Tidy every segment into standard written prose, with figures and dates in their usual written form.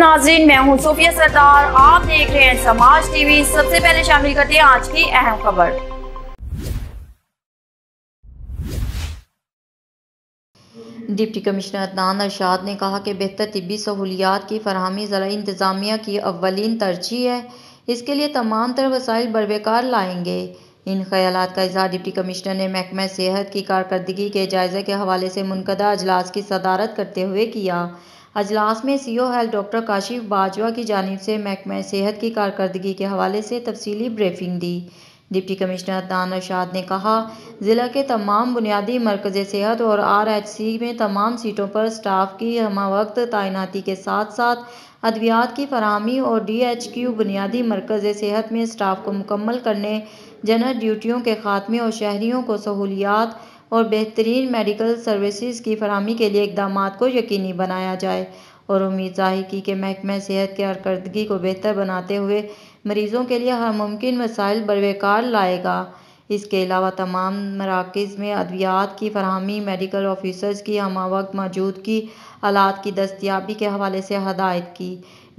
नाज़रीन, मैं हूं सूफिया सरदार। आप देख रहे हैं समाज टीवी। सबसे पहले शामिल करते हैं आज की अहम खबर। डिप्टी कमिश्नर अदनान अरशाद ने कहा कि बेहतर तिब्बी सहूलियात की फराहमी ज़िला इंतज़ामिया की अव्वलीन तरजीह है। इसके लिए तमाम तर वसाइल बरवेकार लाएंगे। इन ख्यालात का इज़हार डिप्टी कमिश्नर ने महकमा सेहत की कारकर्दगी के जायज़े के हवाले से मुनक़दा अजलास की सदारत करते हुए किया। अजलास में CO health doctor Kashif Bajwa की जानिब से महकमा सेहत की कारकर्दगी के हवाले से तफसीली ब्रीफिंग दी। डिप्टी कमिश्नर अदनान अरशाद ने कहा, ज़िला के तमाम बुनियादी मरकज़ सेहत और RHC में तमाम सीटों पर स्टाफ की हमवक्त तैनाती के साथ साथ अद्वियात की फराहमी और DHQ बुनियादी मरकज़ सेहत में स्टाफ को मुकम्मल करने, जनरल ड्यूटियों के खात्मे और शहरियों को सहूलियात और बेहतरीन मेडिकल सर्विसेज की फराहमी के लिए इक़दामात को यकीनी बनाया जाए और उम्मीद ज़ाहिर की कि महकमा सेहत की कारकर्दगी को बेहतर बनाते हुए मरीज़ों के लिए हर मुमकिन वसाइल बरवेकार लाएगा। इसके अलावा तमाम मराकज़ में अद्वियात की फराहमी, मेडिकल ऑफिसर्स की हमवक्त मौजूदगी, आलात की दस्तयाबी के हवाले से हदायत की।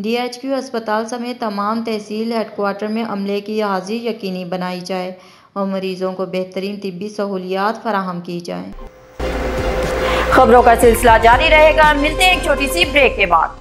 DHQ अस्पताल समेत तमाम तहसील हेडक्वार्टर में अमले की हाज़िरी यकीनी बनाई जाए और मरीज़ों को बेहतरीन तिब्बी सहूलियात फराहम की जाए। खबरों का सिलसिला जारी रहेगा। मिलते हैं एक छोटी सी ब्रेक के बाद।